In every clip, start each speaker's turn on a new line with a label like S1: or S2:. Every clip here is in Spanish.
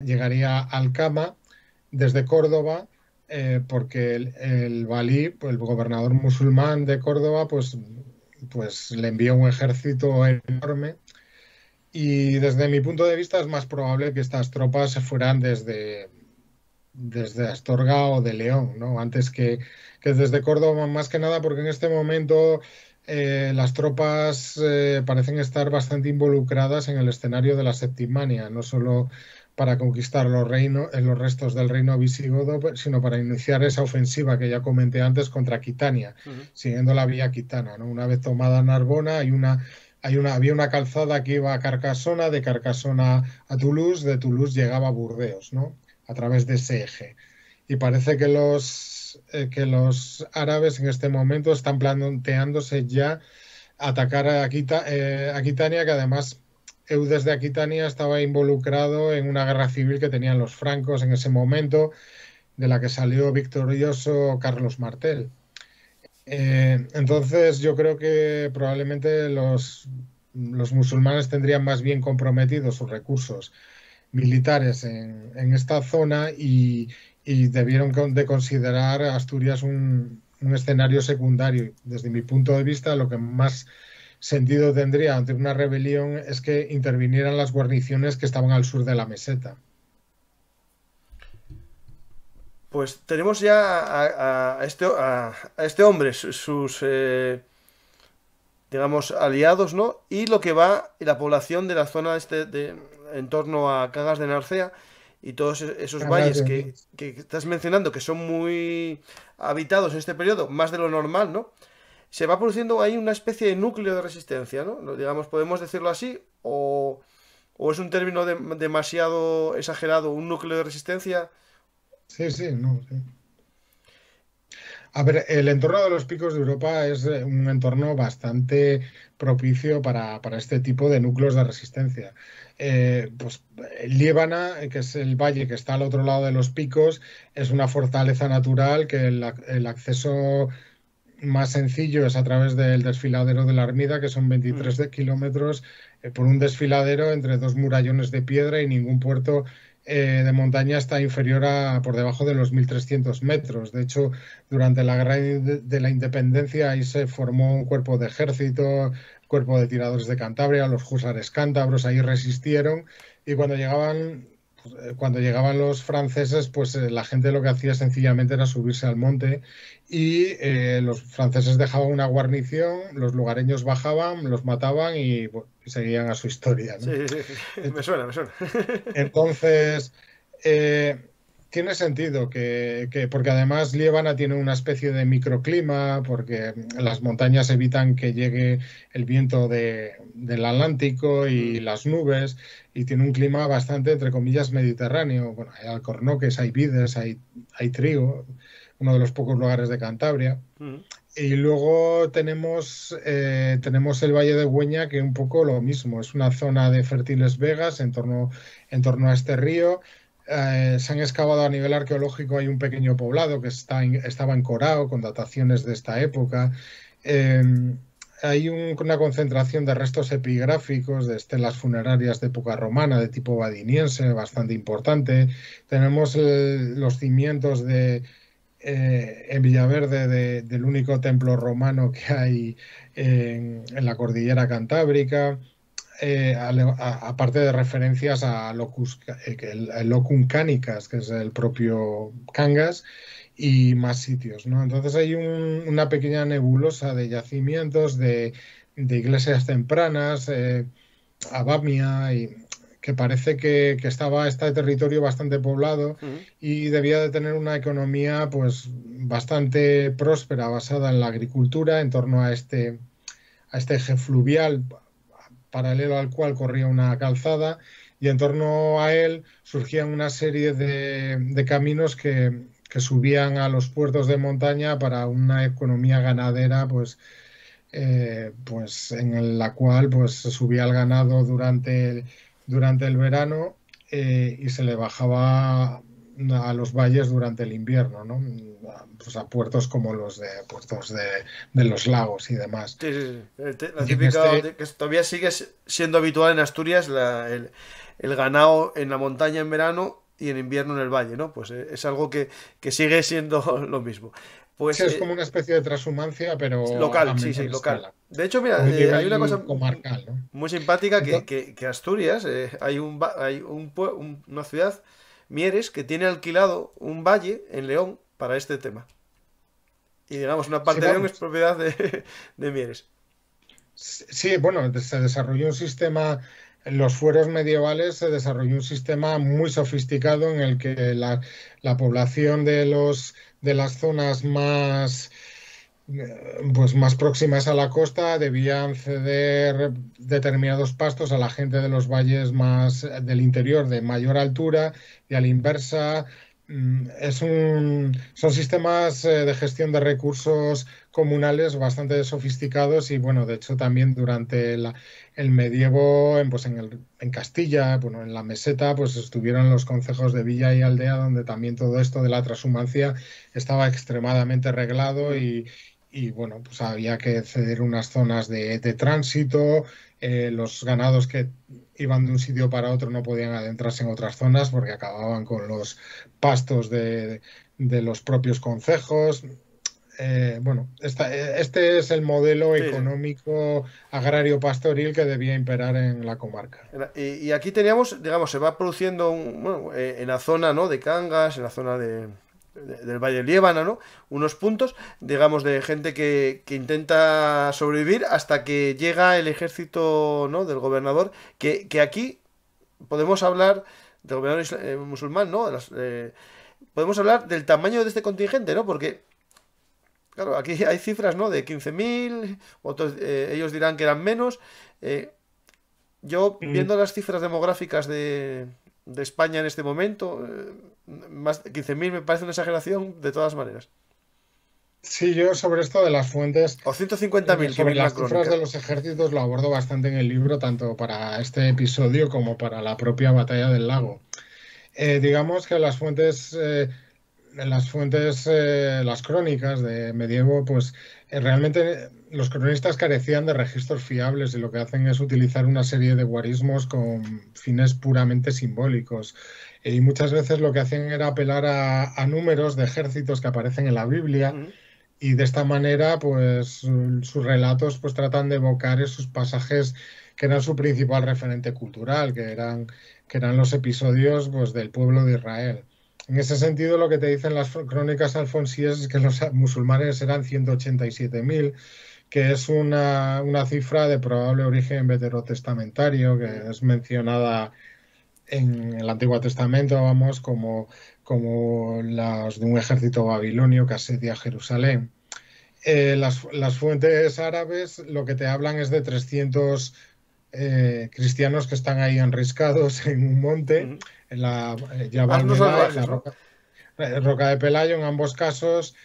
S1: llegaría a Alcama desde Córdoba, porque el valí, pues, el gobernador musulmán de Córdoba, pues le envió un ejército enorme. Y desde mi punto de vista es más probable que estas tropas se fueran desde Astorga o de León, ¿no? Antes que desde Córdoba, más que nada, porque en este momento las tropas parecen estar bastante involucradas en el escenario de la Septimania, no solo para conquistar los restos del reino visigodo, sino para iniciar esa ofensiva que ya comenté antes contra Aquitania,
S2: Ujú.
S1: siguiendo la vía aquitana, ¿no? Una vez tomada Narbona, había una calzada que iba a Carcasona, de Carcasona a Toulouse, de Toulouse llegaba a Burdeos, ¿no? A través de ese eje. Y parece que los árabes en este momento están planteándose ya atacar a Aquitania, que además Eudes de Aquitania estaba involucrado en una guerra civil que tenían los francos en ese momento, de la que salió victorioso Carlos Martel. Entonces yo creo que probablemente los musulmanes tendrían más bien comprometidos sus recursos militares en esta zona y debieron de considerar Asturias un escenario secundario. Desde mi punto de vista, lo que más sentido tendría ante una rebelión es que intervinieran las guarniciones que estaban al sur de la meseta.
S2: Pues tenemos ya a este hombre, sus, digamos, aliados, ¿no? Y lo que va, y la población de la zona en torno a Cagas de Narcea y todos esos
S1: Cangas
S2: valles
S1: de Onís.
S2: que estás mencionando, que son muy habitados en este periodo, más de lo normal, ¿no? Se va produciendo ahí una especie de núcleo de resistencia, ¿no? Digamos, podemos decirlo así, o es un término demasiado exagerado, un núcleo de resistencia.
S1: Sí, sí, no, sí. A ver, el entorno de los picos de Europa es un entorno bastante propicio para este tipo de núcleos de resistencia. Pues Liébana, que es el valle que está al otro lado de los picos, es una fortaleza natural que el acceso más sencillo es a través del desfiladero de la Armida, que son
S2: Mm.
S1: 23 kilómetros por un desfiladero entre dos murallones de piedra y ningún puerto de montaña está inferior a por debajo de los 1.300 metros. De hecho, durante la Guerra de la Independencia ahí se formó un cuerpo de ejército, cuerpo de tiradores de Cantabria, los húsares cántabros ahí resistieron y cuando llegaban los franceses, pues la gente lo que hacía sencillamente era subirse al monte y los franceses dejaban una guarnición, los lugareños bajaban, los mataban y, bueno, y seguían a su historia,
S2: Sí,
S1: ¿no?
S2: sí, sí, me
S1: Ent-
S2: suena, me suena.
S1: Entonces, tiene sentido porque además Liébana tiene una especie de microclima, porque las montañas evitan que llegue el viento del Atlántico
S2: Mm.
S1: y las nubes, y tiene un clima bastante, entre comillas, mediterráneo. Bueno, hay alcornoques, hay vides, hay trigo, uno de los pocos lugares de Cantabria.
S2: Mm.
S1: Y luego tenemos el Valle de Güeña, que un poco lo mismo, es una zona de fértiles vegas en torno a este río. Se han excavado a nivel arqueológico, hay un pequeño poblado que estaba en Corao, con dataciones de esta época. Eh, hay una concentración de restos epigráficos de estelas funerarias de época romana, de tipo vadiniense, bastante importante. Tenemos los cimientos en Villaverde del único templo romano que hay en la cordillera Cantábrica, aparte de referencias a el Locum Canicas, que es el propio Cangas, y más sitios, ¿no? Entonces hay una pequeña nebulosa de yacimientos, de iglesias tempranas, Abamia, y que parece que estaba este territorio bastante poblado
S2: Mm.
S1: y debía de tener una economía pues bastante próspera basada en la agricultura en torno a este eje fluvial paralelo al cual corría una calzada y en torno a él surgían una serie de caminos que subían a los puertos de montaña para una economía ganadera pues en la cual pues se subía el ganado durante el verano y se le bajaba a los valles durante el invierno, ¿no? Pues a puertos como los de puertos de los lagos y demás.
S2: Sí, sí, sí. La
S1: Y en
S2: típica
S1: este,
S2: que todavía sigue siendo habitual en Asturias, el ganado en la montaña en verano y en invierno en el valle, ¿no? Pues es algo que sigue siendo lo mismo.
S1: sí,
S2: Pues
S1: es como una especie de transhumancia, pero a
S2: local, sí, sí,
S1: menor
S2: local.
S1: escala,
S2: De hecho,
S1: a
S2: mira,
S1: un
S2: hay una cosa
S1: nivel comarcal, ¿no?
S2: muy simpática
S1: Entonces,
S2: que Asturias, hay una ciudad, Mieres, que tiene alquilado un valle en León para este tema. Y digamos, una
S1: sí,
S2: parte de León es
S1: vamos.
S2: propiedad de Mieres.
S1: Sí, bueno, se desarrolló un sistema, en los fueros medievales se desarrolló un sistema muy sofisticado en el que la población de las zonas más, pues más próximas a la costa debían ceder determinados pastos a la gente de los valles más del interior de mayor altura y a la inversa. Son sistemas de gestión de recursos comunales bastante sofisticados y bueno, de hecho también durante el medievo, pues en Castilla, bueno, en la meseta, pues estuvieron los concejos de villa y aldea donde también todo esto de la transhumancia estaba extremadamente reglado
S2: Mm.
S1: y bueno, pues había que ceder unas zonas de tránsito, los ganados que iban de un sitio para otro no podían adentrarse en otras zonas porque acababan con los pastos de los propios concejos. Bueno, este es el modelo
S2: Sí, sí.
S1: económico agrario pastoril que debía imperar en la comarca.
S2: Y aquí teníamos, digamos, se va produciendo bueno, en la zona, ¿no? De Cangas, en la zona del Valle del Líbano, ¿no? Unos puntos, digamos, de gente que intenta sobrevivir hasta que llega el ejército, ¿no? Del gobernador, que aquí podemos hablar del gobernador musulmán, ¿no? Podemos hablar del tamaño de este contingente, ¿no? Porque, claro, aquí hay cifras, ¿no? De 15.000, otros, ellos dirán que eran menos. eh, yo,
S1: Mm,
S2: viendo las cifras demográficas de España en este momento, más de 15.000 me parece una exageración de todas maneras.
S1: Sí, yo sobre esto de las fuentes,
S2: O 150.000 que
S1: sobre
S2: viene en la
S1: las cifras
S2: crónica.
S1: de los ejércitos lo abordo bastante en el libro, tanto para este episodio como para la propia batalla del lago. Digamos que las crónicas de medievo, pues realmente los cronistas carecían de registros fiables y lo que hacen es utilizar una serie de guarismos con fines puramente simbólicos. Y muchas veces lo que hacen era apelar a números de ejércitos que aparecen en la Biblia
S2: Ujú.
S1: y de esta manera, pues sus relatos pues tratan de evocar esos pasajes que eran su principal referente cultural, que eran los episodios pues, del pueblo de Israel. En ese sentido, lo que te dicen las crónicas alfonsíes es que los musulmanes eran 187.000, que es una cifra de probable origen veterotestamentario,
S2: Mm.
S1: que es mencionada en el Antiguo Testamento, vamos, como los de un ejército babilonio que asedia Jerusalén. Las fuentes árabes lo que te hablan es de 300 cristianos que están ahí enriscados en un monte,
S2: Ujú.
S1: en la Jabal
S2: Asnos
S1: Melay, la
S2: salvajes, ¿no?
S1: roca de Pelayo. En ambos casos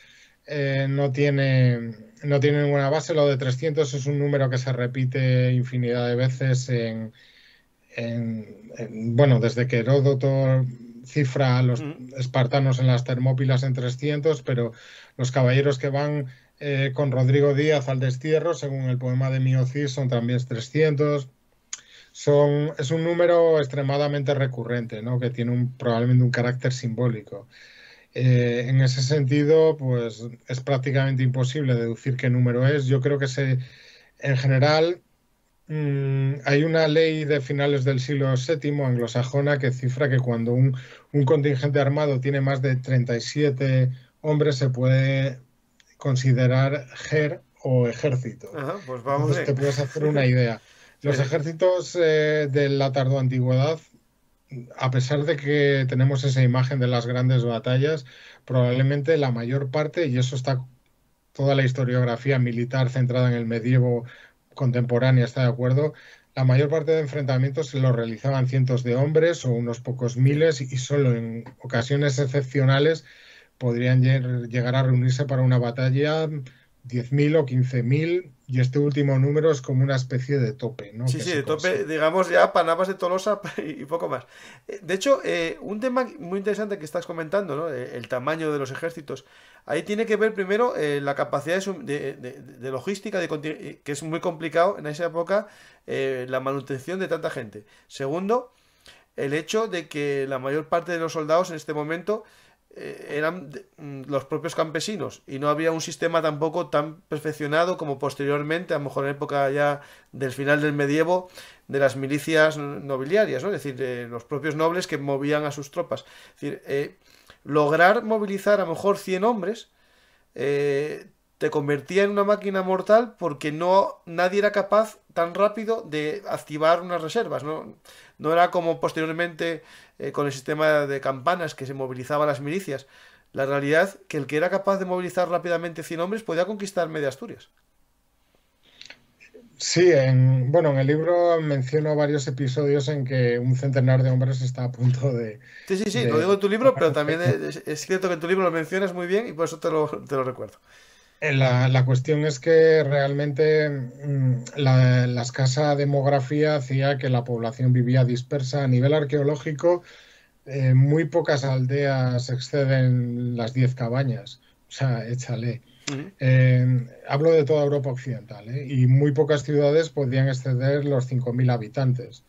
S1: no tiene ninguna base. Lo de 300 es un número que se repite infinidad de veces bueno, desde que Heródoto cifra a los
S2: Ujú.
S1: espartanos en las Termópilas en 300, pero los caballeros que van con Rodrigo Díaz al destierro, según el poema de Miocís, son también 300. Es un número extremadamente recurrente, ¿no? Que tiene probablemente un carácter simbólico. En ese sentido, pues es prácticamente imposible deducir qué número es. Yo creo que en general, hay una ley de finales del siglo VII anglosajona que cifra que cuando un contingente armado tiene más de 37 hombres se puede considerar ger o ejército.
S2: Ajá, pues vamos
S1: Entonces te
S2: bien.
S1: puedes hacer una idea.
S2: Sí,
S1: Los
S2: sí.
S1: ejércitos de la tardoantigüedad, a pesar de que tenemos esa imagen de las grandes batallas, probablemente la mayor parte, y eso está toda la historiografía militar centrada en el medievo contemporánea está de acuerdo, la mayor parte de enfrentamientos se los realizaban cientos de hombres o unos pocos
S2: Sí.
S1: miles y solo en ocasiones excepcionales podrían llegar a reunirse para una batalla 10.000 o 15.000 y este último número es como una especie de tope, ¿no?
S2: Sí,
S1: Que
S2: sí,
S1: se
S2: de tope,
S1: consigue.
S2: digamos ya Panabas de Tolosa y poco más. De hecho, un tema muy interesante que estás comentando, ¿no? El tamaño de los ejércitos. Ahí tiene que ver primero la capacidad de logística, que es muy complicado en esa época, la manutención de tanta gente. Segundo, el hecho de que la mayor parte de los soldados en este momento eran los propios campesinos y no había un sistema tampoco tan perfeccionado como posteriormente, a lo mejor en época ya del final del medievo, de las milicias nobiliarias, ¿no? Es decir, de los propios nobles que movían a sus tropas. Es decir, lograr movilizar a lo mejor 100 hombres te convertía en una máquina mortal porque nadie era capaz tan rápido de activar unas reservas, ¿no? No era como posteriormente con el sistema de campanas que se movilizaban las milicias. La realidad que el que era capaz de movilizar rápidamente 100 hombres podía conquistar media Asturias.
S1: Sí, bueno, en el libro menciono varios episodios en que un centenar de hombres está a punto
S2: Sí, sí, sí, lo digo
S1: de
S2: en tu libro, pero también es cierto que en tu libro lo mencionas muy bien y por eso te lo recuerdo.
S1: La cuestión es que realmente la escasa demografía hacía que la población vivía dispersa. A nivel arqueológico, muy pocas aldeas exceden las 10 cabañas. O sea, échale.
S2: Ujú.
S1: Hablo de toda Europa occidental, ¿eh? Y muy pocas ciudades podían exceder los 5.000 habitantes.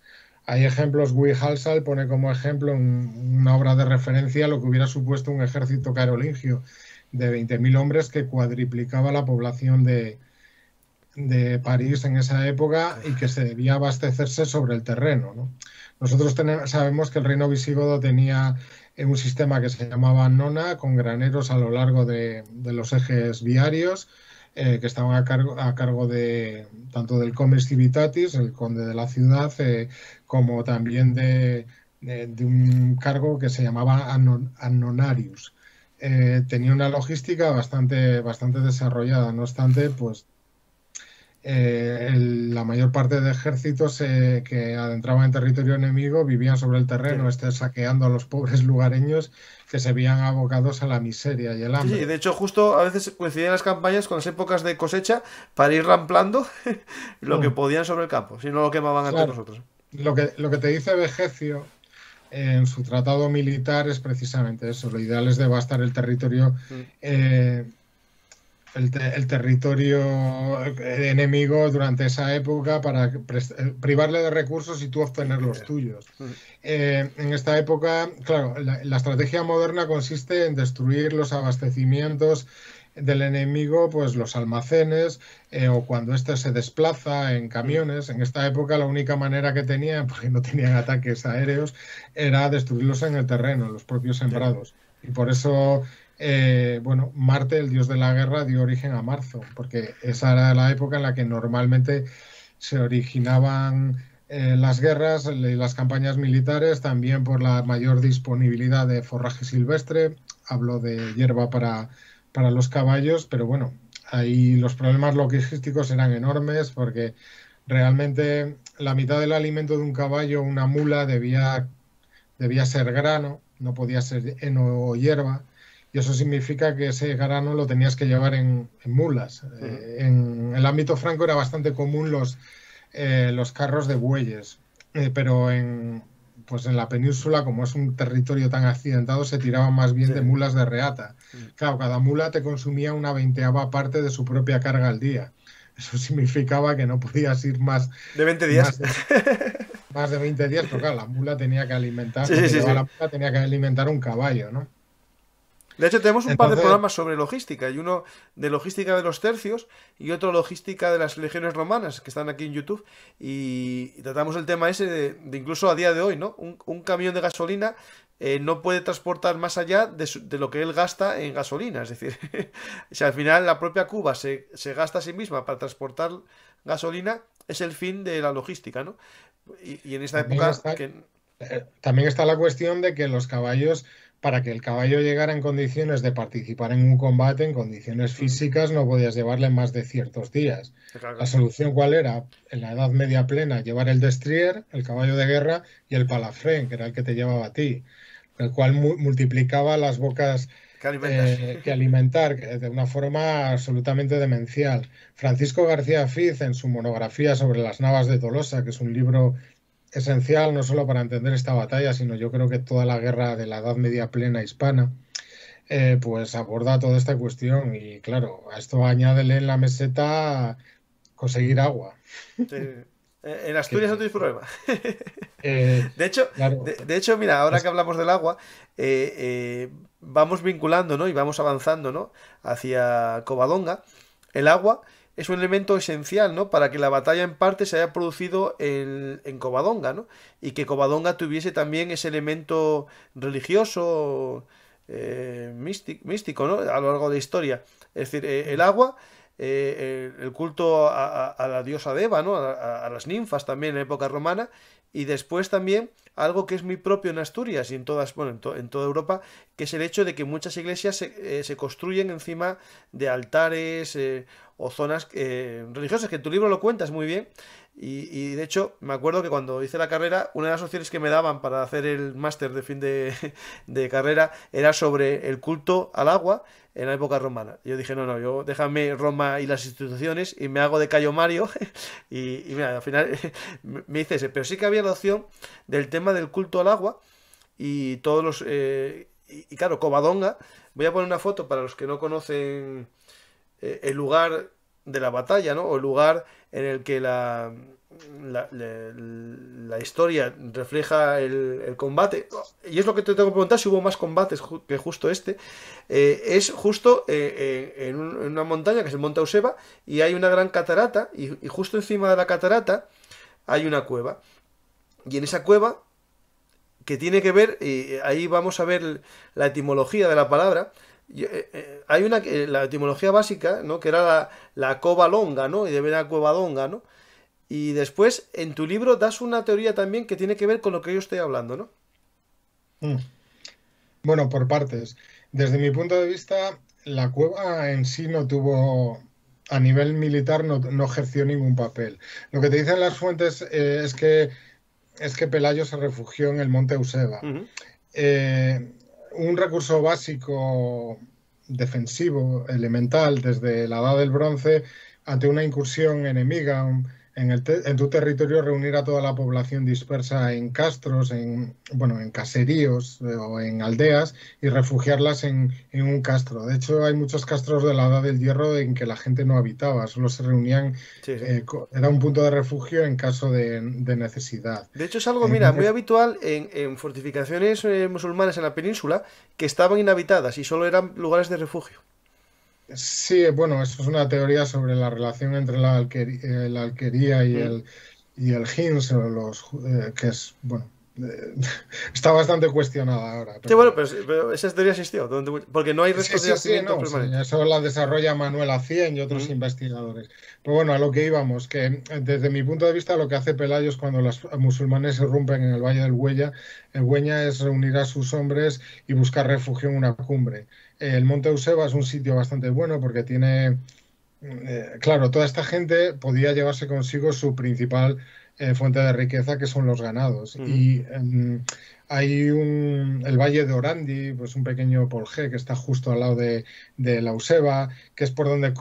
S1: Hay ejemplos, Halsall pone como ejemplo una obra de referencia lo que hubiera supuesto un ejército carolingio de 20.000 hombres que cuadriplicaba la población de París en esa época y que se debía abastecerse sobre el terreno, ¿no? Nosotros sabemos que el reino visigodo tenía un sistema que se llamaba nona, con graneros a lo largo de los ejes viarios, que estaban a cargo de tanto del comes civitatis, el conde de la ciudad, como también de un cargo que se llamaba annonarius. Tenía una logística bastante desarrollada, no obstante, pues la mayor parte de ejércitos que adentraban en territorio enemigo vivían sobre el
S2: Sí.
S1: terreno, saqueando a los pobres lugareños que se veían abocados a la miseria y el
S2: Sí, sí,
S1: hambre.
S2: de hecho justo a veces coincidían las campañas con las épocas de cosecha para ir ramplando lo que
S1: Mm,
S2: podían sobre el campo, si no lo quemaban antes
S1: claro,
S2: nosotros.
S1: lo que te dice Vegecio en su tratado militar es precisamente eso, lo ideal es devastar el territorio
S2: Mm,
S1: eh, el territorio enemigo durante esa época para privarle de recursos y tú
S2: y
S1: obtener los tuyos.
S2: mm,
S1: En esta época, claro, la estrategia moderna consiste en destruir los abastecimientos del enemigo, pues los almacenes, o cuando éste se desplaza en
S2: mm,
S1: camiones. En esta época la única manera que tenían, porque no tenían ataques aéreos, era destruirlos en el terreno, en los propios
S2: sí.
S1: sembrados. Y por eso bueno, Marte, el dios de la guerra, dio origen a marzo, porque esa era la época en la que normalmente se originaban las guerras y las campañas militares, también por la mayor disponibilidad de forraje silvestre. Hablo de hierba para los caballos, pero bueno, ahí los problemas logísticos eran enormes porque realmente la mitad del alimento de un caballo, una mula, debía ser grano, no podía ser heno o hierba, y eso significa que ese grano lo tenías que llevar en mulas.
S2: Mm.
S1: En el ámbito franco era bastante común los carros de bueyes, pero pues en la península, como es un territorio tan accidentado, se tiraban más bien
S2: Sí.
S1: de mulas de reata.
S2: Mm.
S1: Claro, cada mula te consumía una veinteava parte de su propia carga al día. Eso significaba que no podías ir
S2: De 20 días.
S1: más más de 20 días, pero claro, la mula tenía que alimentar,
S2: Sí,
S1: lo
S2: sí,
S1: que
S2: sí,
S1: llevaba
S2: sí.
S1: la mula tenía que alimentar un caballo, ¿no?
S2: De hecho, tenemos un par de
S1: Entonces,
S2: programas sobre logística, y uno de logística de los tercios y otro logística de las legiones romanas, que están aquí en YouTube, y tratamos el tema ese de incluso a día de hoy, ¿no? Un camión de gasolina no puede transportar más allá de lo que él gasta en gasolina, es decir, si al final la propia Cuba se gasta a sí misma para transportar gasolina, es el fin de la logística, ¿no? Y en esta
S1: también
S2: época
S1: está,
S2: que...
S1: también está la cuestión de que los caballos, para que el caballo llegara en condiciones de participar en un combate, en condiciones
S2: Ujú.
S1: físicas, no podías llevarle más de ciertos días. La
S2: Claro,
S1: solución, ¿cuál era? En la Edad Media plena, llevar el destrier, el caballo de guerra, y el palafrén, que era el que te llevaba a ti, el cual multiplicaba las bocas
S2: que alimentar.
S1: que alimentar de una forma absolutamente demencial. Francisco García Fiz, en su monografía sobre las Navas de Tolosa, que es un libro esencial no solo para entender esta batalla, sino yo creo que toda la guerra de la Edad Media plena hispana, pues aborda toda esta cuestión y claro, a esto añádele en la meseta conseguir agua.
S2: Sí. En Asturias no
S1: Que,
S2: tienes problema.
S1: eh,
S2: De hecho,
S1: claro,
S2: de hecho, mira, ahora que
S1: es-
S2: hablamos del agua, vamos vinculando, ¿no? Y vamos avanzando, ¿no? Hacia Covadonga. El agua es un elemento esencial, ¿no? Para que la batalla en parte se haya producido en Covadonga, ¿no? Y que Covadonga tuviese también ese elemento religioso, místico, ¿no? A lo largo de la historia. Es decir, el agua, el culto a la diosa Deva, ¿no? A las ninfas también en la época romana, y después también algo que es muy propio en Asturias y en todas, bueno, en toda Europa, que es el hecho de que muchas iglesias se construyen encima de altares o zonas religiosas, que en tu libro lo cuentas muy bien. Y de hecho, me acuerdo que cuando hice la carrera, una de las opciones que me daban para hacer el máster de fin de carrera era sobre el culto al agua en la época romana. Yo dije, no, no, yo déjame Roma y las instituciones y me hago de Cayo Mario y mira, al final me hice ese. Pero sí que había la opción del tema del culto al agua y todos los... y claro, Covadonga, voy a poner una foto para los que no conocen el lugar de la batalla, ¿no? O el lugar en el que la historia refleja el combate. Y es lo que te tengo que preguntar, si hubo más combates que justo este. Es justo en una montaña, que es el Monte Euseba, y hay una gran catarata, y justo encima de la catarata hay una cueva. Y en esa cueva, que tiene que ver, y ahí vamos a ver la etimología de la palabra. Hay la etimología básica, ¿no? Que era la cova longa, ¿no? Y de ver a cueva longa, ¿no? Y después, en tu libro, das una teoría también que tiene que ver con lo que yo estoy hablando, ¿no?
S1: mm, bueno, por partes. Desde mi punto de vista, la cueva en sí no tuvo, a nivel militar, no ejerció ningún papel. Lo que te dicen las fuentes es que Pelayo se refugió en el monte Euseba.
S2: Ujú.
S1: Eh, un recurso básico defensivo, elemental, desde la Edad del Bronce, ante una incursión enemiga en tu territorio, reunir a toda la población dispersa en castros, bueno, en caseríos o en aldeas y refugiarlas en un castro. De hecho, hay muchos castros de la Edad del Hierro en que la gente no habitaba, solo se reunían,
S2: Sí, sí.
S1: era un punto de refugio en caso de necesidad.
S2: De hecho, es algo,
S1: En
S2: mira, muy habitual en fortificaciones musulmanas en la península que estaban inhabitadas y solo eran lugares de refugio.
S1: Sí, bueno, eso es una teoría sobre la relación entre la alquería y
S2: Mm.
S1: el Hins, o que es, bueno, eh, está bastante cuestionada ahora,
S2: Sí, bueno,
S1: pero
S2: pero esa teoría existió, porque no hay
S1: sí,
S2: restos de
S1: sí, sí,
S2: yacimientos
S1: no, sí,
S2: permanentes.
S1: eso la desarrolla Manuel Acien y otros
S2: Mm.
S1: investigadores. Pero bueno, a lo que íbamos, que desde mi punto de vista lo que hace Pelayos cuando los musulmanes irrumpen en el Valle del Güeña es reunir a sus hombres y buscar refugio en una cumbre. El Monte Euseba es un sitio bastante bueno porque tiene claro, toda esta gente podía llevarse consigo su principal fuente de riqueza, que son los ganados.
S2: Ujú.
S1: Y hay el Valle de Orandi, pues un pequeño polje que está justo al lado de la Useba, que es por donde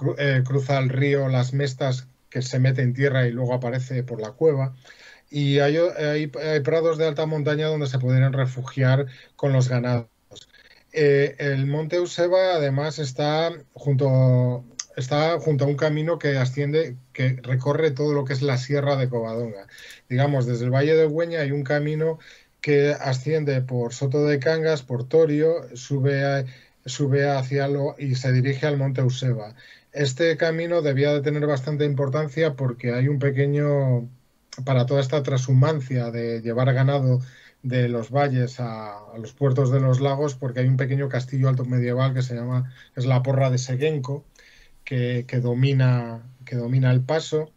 S1: cruza el río Las Mestas, que se mete en tierra y luego aparece por la cueva. Y hay prados de alta montaña donde se podrían refugiar con los ganados. El monte Euseba además está junto a un camino que asciende, que recorre todo lo que es la sierra de Covadonga. Digamos, desde el Valle de Güeña hay un camino que asciende por Soto de Cangas, por Torio, sube y se dirige al monte Euseba. Este camino debía de tener bastante importancia porque hay un pequeño, para toda esta trashumancia de llevar ganado de los valles a los puertos de los lagos, porque hay un pequeño castillo alto medieval es la Porra de Seguenco, que domina el paso,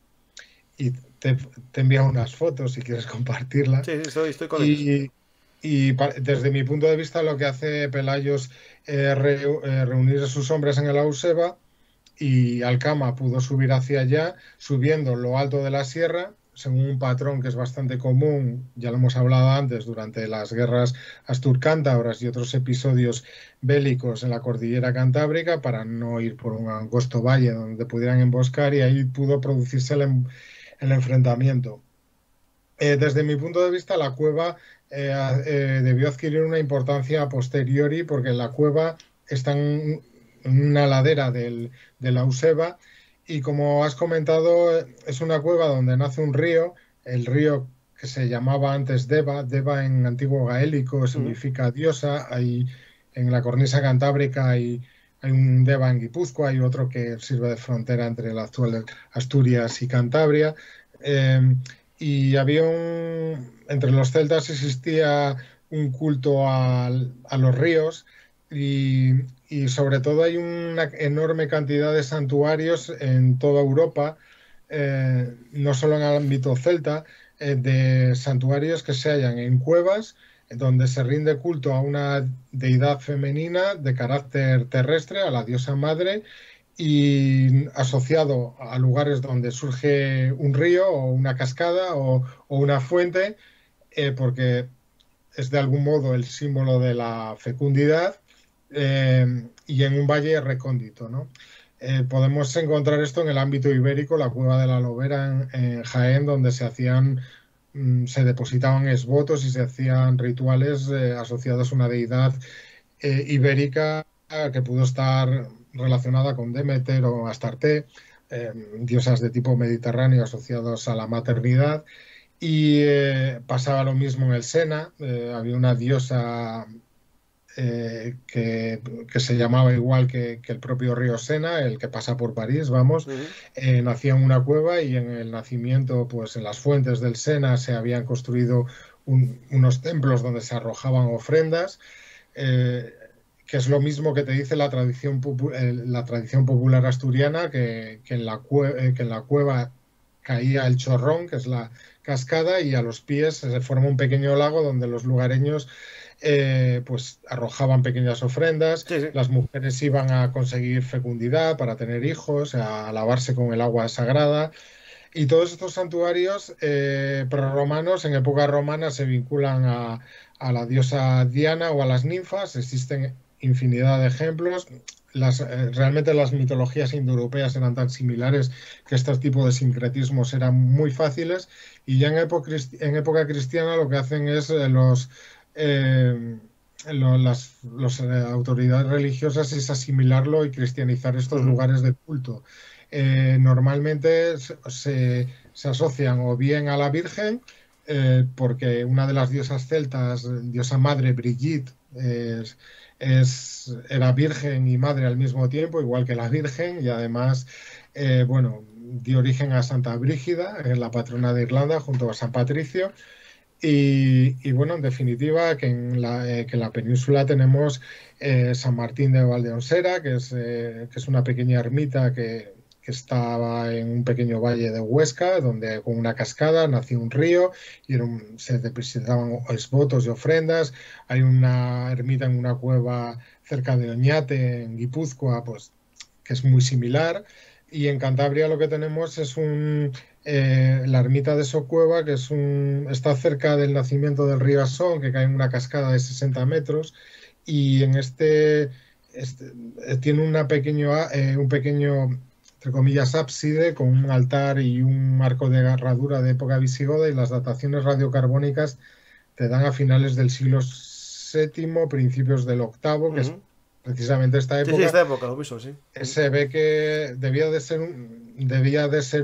S1: y te envía unas fotos si quieres compartirlas.
S2: Sí, sí, estoy con ellos.
S1: Y desde mi punto de vista lo que hace Pelayos es reunir a sus hombres en el Euseba, y Alcama pudo subir hacia allá, subiendo lo alto de la sierra, según un patrón que es bastante común, ya lo hemos hablado antes, durante las guerras asturcántabras y otros episodios bélicos en la cordillera cantábrica, para no ir por un angosto valle donde pudieran emboscar, y ahí pudo producirse el enfrentamiento. Desde mi punto de vista, la cueva debió adquirir una importancia a posteriori, porque la cueva está en una ladera de la Useba, y como has comentado, es una cueva donde nace un río, el río que se llamaba antes Deva. Deva en antiguo gaélico
S2: Ujú.
S1: significa diosa. Hay, en la cornisa cantábrica hay un Deva en Guipúzcoa, hay otro que sirve de frontera entre la actual Asturias y Cantabria. Eh, y entre los celtas existía un culto a los ríos, y sobre todo hay una enorme cantidad de santuarios en toda Europa, no solo en el ámbito celta, de santuarios que se hallan en cuevas, donde se rinde culto a una deidad femenina de carácter terrestre, a la diosa madre, y asociado a lugares donde surge un río o una cascada o una fuente, porque es de algún modo el símbolo de la fecundidad, y en un valle recóndito, ¿no? Podemos encontrar esto en el ámbito ibérico, la Cueva de la Lobera en Jaén, donde se depositaban exvotos y se hacían rituales asociados a una deidad ibérica que pudo estar relacionada con Demeter o Astarte, diosas de tipo mediterráneo asociados a la maternidad. Y pasaba lo mismo en el Sena. Había una diosa que se llamaba igual que el propio río Sena, el que pasa por París, vamos.
S2: Ujú.
S1: Nacía en una cueva, y en el nacimiento, pues en las fuentes del Sena se habían construido unos templos donde se arrojaban ofrendas, eh, que es lo mismo que te dice la tradición popular asturiana, que en la cueva caía el chorrón, que es la cascada, y a los pies se forma un pequeño lago donde los lugareños pues arrojaban pequeñas ofrendas.
S2: Sí, sí.
S1: Las mujeres iban a conseguir fecundidad para tener hijos, a lavarse con el agua sagrada. Y todos estos santuarios prerromanos, en época romana, se vinculan a la diosa Diana o a las ninfas. Existen infinidad de ejemplos. Realmente las mitologías indoeuropeas eran tan similares que estos tipos de sincretismos eran muy fáciles, y ya en época cristiana lo que hacen es eh, las autoridades religiosas es asimilarlo y cristianizar estos
S2: Ujú.
S1: lugares de culto. Normalmente se asocian o bien a la Virgen, porque una de las diosas celtas, diosa madre Brigitte, era virgen y madre al mismo tiempo, igual que la Virgen, y además, bueno, dio origen a Santa Brígida, la patrona de Irlanda, junto a San Patricio. Y bueno, en definitiva, que en la península tenemos San Martín de Valdeonsera, que es una pequeña ermita que estaba en un pequeño valle de Huesca, donde con una cascada nació un río, y se depositaban exvotos y ofrendas. Hay una ermita en una cueva cerca de Oñate, en Guipúzcoa, pues, que es muy similar. Y en Cantabria lo que tenemos es la ermita de Socueva, está cerca del nacimiento del río Asón, que cae en una cascada de 60 metros, y tiene un pequeño, entre comillas, ábside con un altar y un arco de herradura de época visigoda, y las dataciones radiocarbónicas te dan a finales del siglo VII, principios del octavo, que es
S2: Ujú.
S1: precisamente esta
S2: Sí, sí,
S1: época.
S2: esta época lo mismo, sí. Ujú.
S1: Se ve que debía de ser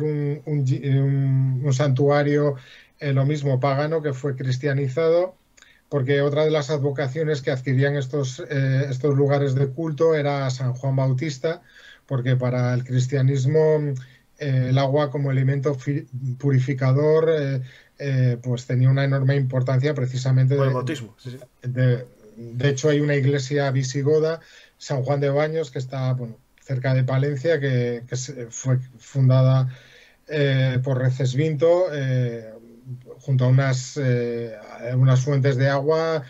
S1: un santuario, lo mismo pagano, que fue cristianizado, porque otra de las advocaciones que adquirían estos lugares de culto era San Juan Bautista, porque para el cristianismo el agua como elemento purificador, pues tenía una enorme importancia, precisamente
S2: Por el bautismo, sí, sí.
S1: de hecho, hay una iglesia visigoda, San Juan de Baños, que está, bueno, cerca de Palencia, que fue fundada por Recesvinto, junto a unas fuentes de agua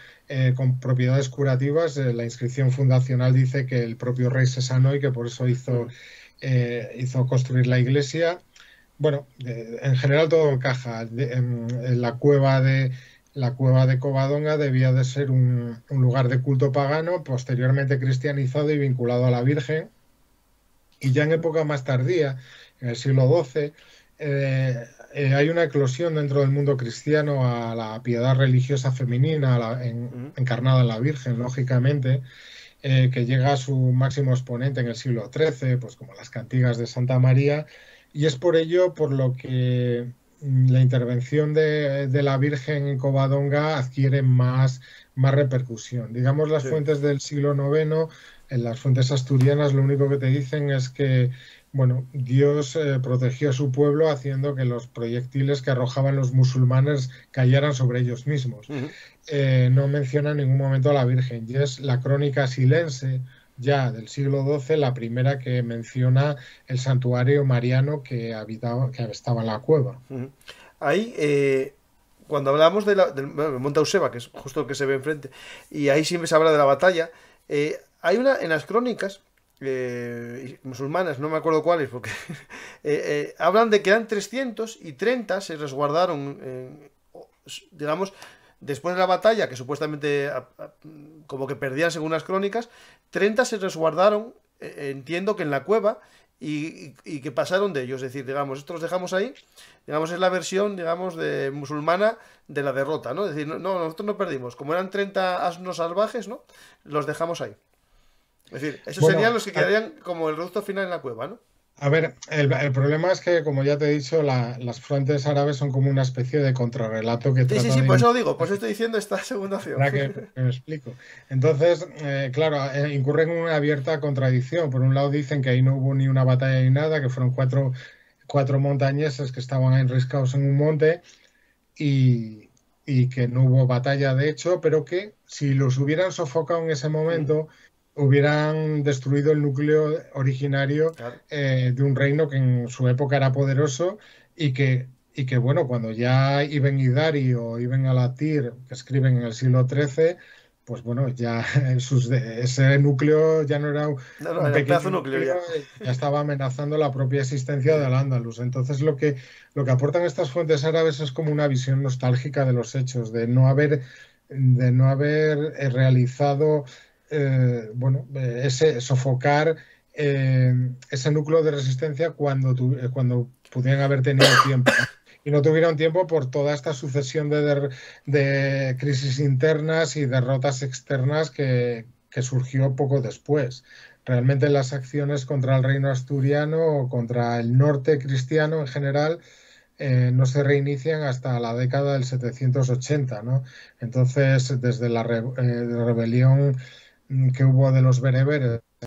S1: con propiedades curativas. La inscripción fundacional dice que el propio rey se sanó y que por eso hizo
S2: Ujú.
S1: construir la iglesia. Bueno, en general todo encaja. En la cueva de Covadonga debía de ser un lugar de culto pagano, posteriormente cristianizado y vinculado a la Virgen. Y ya en época más tardía, en el siglo XII, hay una eclosión dentro del mundo cristiano a la piedad religiosa femenina,
S2: Ujú,
S1: encarnada en la Virgen, lógicamente, que llega a su máximo exponente en el siglo XIII, pues como las cantigas de Santa María, y es por ello por lo que la intervención de la Virgen en Covadonga adquiere más repercusión. Digamos, las
S2: sí.
S1: fuentes del siglo IX, en las fuentes asturianas, lo único que te dicen es que, bueno, Dios protegió a su pueblo haciendo que los proyectiles que arrojaban los musulmanes cayeran sobre ellos mismos.
S2: Ujú.
S1: No menciona en ningún momento a la Virgen, y es la crónica silense ya del siglo XII la primera que menciona el santuario mariano que estaba en la cueva.
S2: Ujú. Ahí, cuando hablamos del Monte Auseba, que es justo el que se ve enfrente, y ahí siempre se habla de la batalla, hay una en las crónicas musulmanas, no me acuerdo cuáles, porque hablan de que eran 300 y 30 se resguardaron, digamos, después de la batalla, que supuestamente como que perdían según las crónicas, 30 se resguardaron, entiendo que en la cueva, y que pasaron de ellos. Es decir, digamos, estos los dejamos ahí, digamos, es la versión, digamos, de musulmana de la derrota, ¿no? Es decir, no, nosotros no perdimos. Como eran 30 asnos salvajes, ¿no? Los dejamos ahí. Es decir, esos serían
S1: Bueno,
S2: los que quedarían como el reducto final en la cueva, ¿no?
S1: a ver, el problema es que, como ya te he dicho, las fuentes árabes son como una especie de contrarrelato que
S2: Sí, sí,
S1: trata
S2: sí, por
S1: de...
S2: eso lo digo, por eso estoy diciendo esta segunda opción.
S1: Ahora que me explico. Entonces, claro, incurren en una abierta contradicción. Por un lado dicen que ahí no hubo ni una batalla ni nada, que fueron cuatro montañeses que estaban enriscados en un monte y que no hubo batalla de hecho, pero que si los hubieran sofocado en ese
S2: Ujú,
S1: momento, hubieran destruido el núcleo originario
S2: claro.
S1: de un reino que en su época era poderoso y que bueno, cuando ya Ibn Hidari o Ibn al-Athir, que escriben en el siglo XIII, pues bueno, ya ese núcleo ya no era
S2: No, no,
S1: un
S2: era un pedazo
S1: pequeño
S2: núcleo
S1: núcleo,
S2: ya.
S1: ya estaba amenazando la propia existencia
S2: Ujú,
S1: del Andalus. Entonces lo que aportan estas fuentes árabes es como una visión nostálgica de los hechos, de no haber realizado, bueno, sofocar ese núcleo de resistencia cuando pudieran haber tenido tiempo, ¿no? Y no tuvieron tiempo por toda esta sucesión de crisis internas y derrotas externas que surgió poco después. Realmente las acciones contra el reino asturiano o contra el norte cristiano en general no se reinician hasta la década del 780, ¿no? Entonces, desde la rebelión que hubo de los bereberes